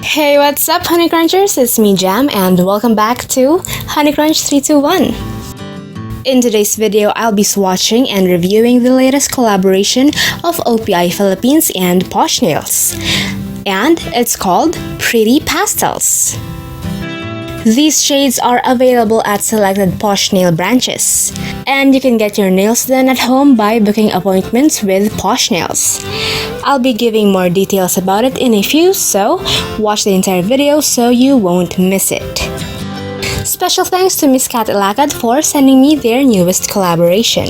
Hey, what's up, honeycrunchers? It's me, Jham, and welcome back to honeycrunch321. In today's video, I'll be swatching and reviewing the latest collaboration of OPI Philippines and Posh Nails, and it's called Pretty Pastels. These shades are available at selected Posh Nail branches, and you can get your nails done at home by booking appointments with Posh Nails. I'll be giving more details about it in a few, so watch the entire video so you won't miss it. Special thanks to Miss Kat Ilacad for sending me their newest collaboration.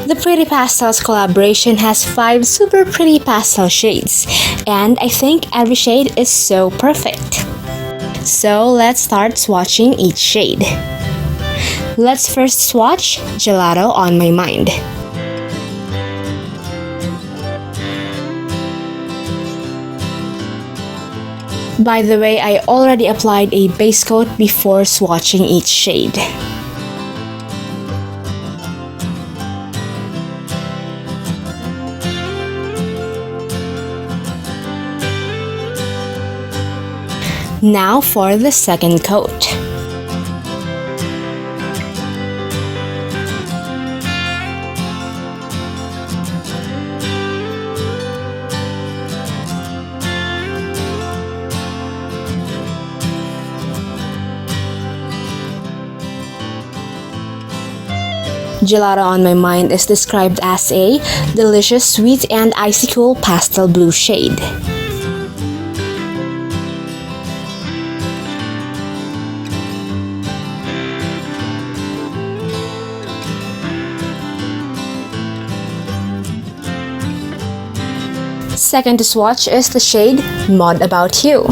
The Pretty Pastels collaboration has 5 super pretty pastel shades, and I think every shade is so perfect. So let's start swatching each shade. Let's first swatch Gelato on My Mind. By the way, I already applied a base coat before swatching each shade. Now for the second coat. Gelato on My Mind is described as a delicious, sweet, and icy cool pastel blue shade. Second to swatch is the shade Mod About You.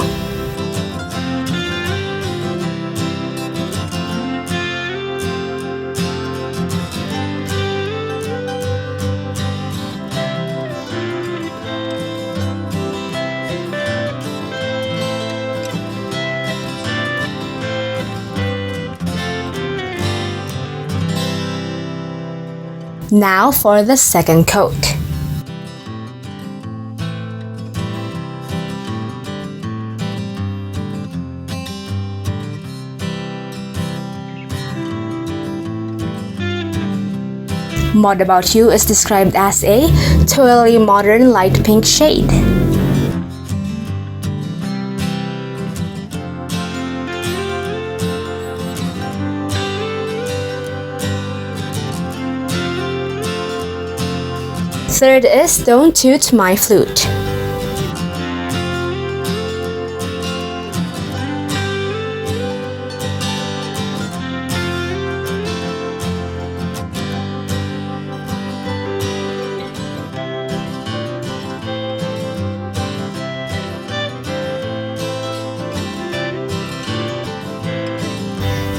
Now for the second coat. Mod About You is described as a totally modern light pink shade. Third is Don't Toot My Flute.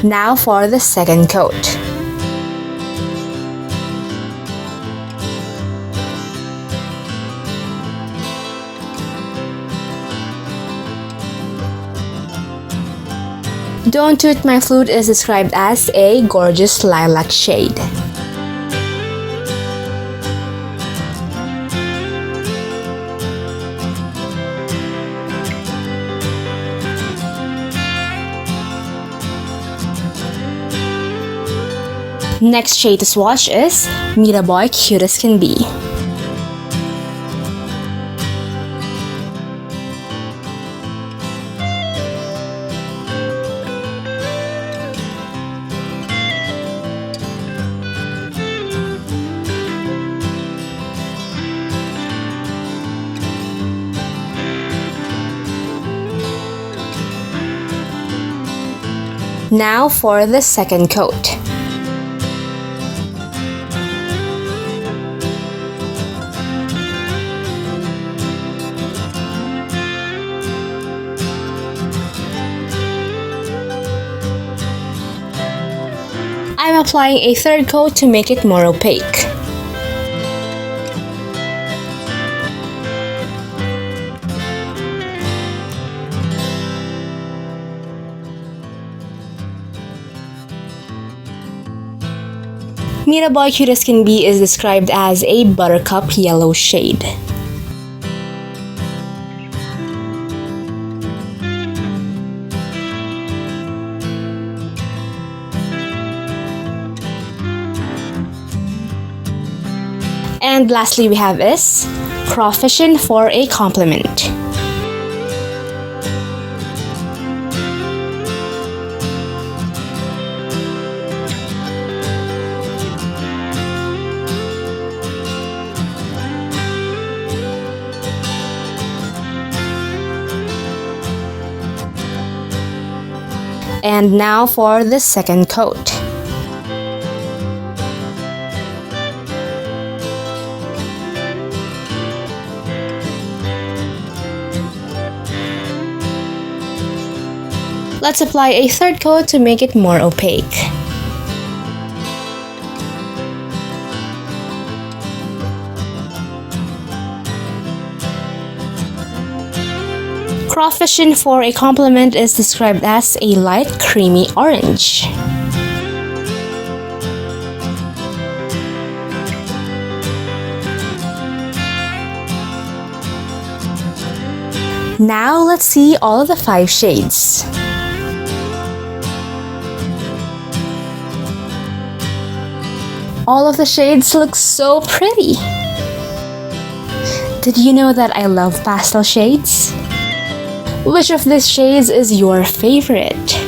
Now for the second coat. Don't Toot My Flute is described as a gorgeous lilac shade. Next shade to swatch is Mira Boy Cute as Can Be. Now for the second coat. I'm applying a third coat to make it more opaque. Mira Boy Cute as Can Be is described as a buttercup yellow shade. And lastly we have is crawfishing for a compliment. And now for the second coat. Let's apply a third coat to make it more opaque. Crawfishing for a compliment is described as a light creamy orange. Now let's see all of the 5 shades. All of the shades look so pretty. Did you know that I love pastel shades? Which of these shades is your favorite?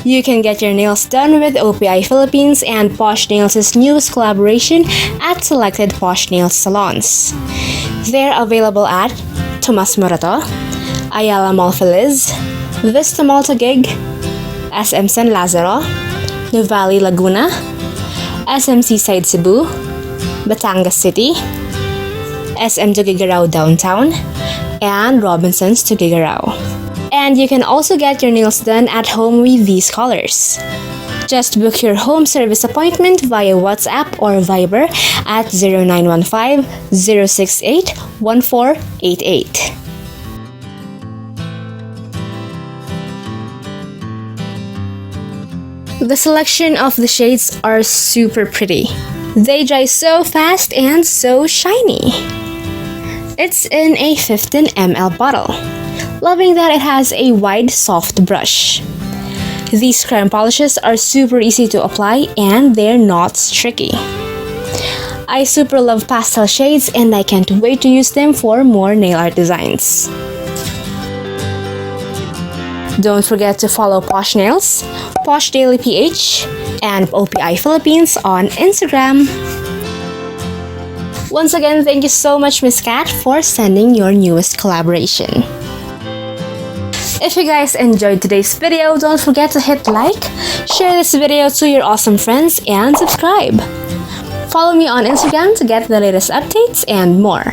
You can get your nails done with OPI Philippines and Posh Nails' newest collaboration at selected Posh Nails salons. They're available at Tomas Morato, Ayala Mall Feliz, Vista Mall Taguig, SM San Lazaro, Nuvali Laguna, SM Seaside Cebu, Batangas City, SM Tuguegarao Downtown, and Robinson's Tuguegarao. And you can also get your nails done at home with these colors. Just book your home service appointment via WhatsApp or Viber at 0915-068-1488. The selection of the shades are super pretty. They dry so fast and so shiny. It's in a 15 ml bottle. Loving that it has a wide, soft brush. These creme polishes are super easy to apply and they're not sticky. I super love pastel shades and I can't wait to use them for more nail art designs. Don't forget to follow Posh Nails, Posh Daily PH, and OPI Philippines on Instagram. Once again, thank you so much, Miss Kat, for sending your newest collaboration. If you guys enjoyed today's video, don't forget to hit like, share this video to your awesome friends, and subscribe. Follow me on Instagram to get the latest updates and more.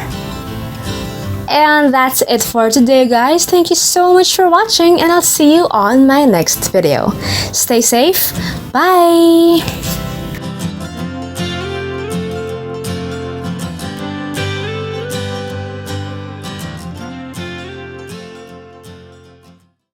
And that's it for today, guys. Thank you so much for watching, and I'll see you on my next video. Stay safe. Bye!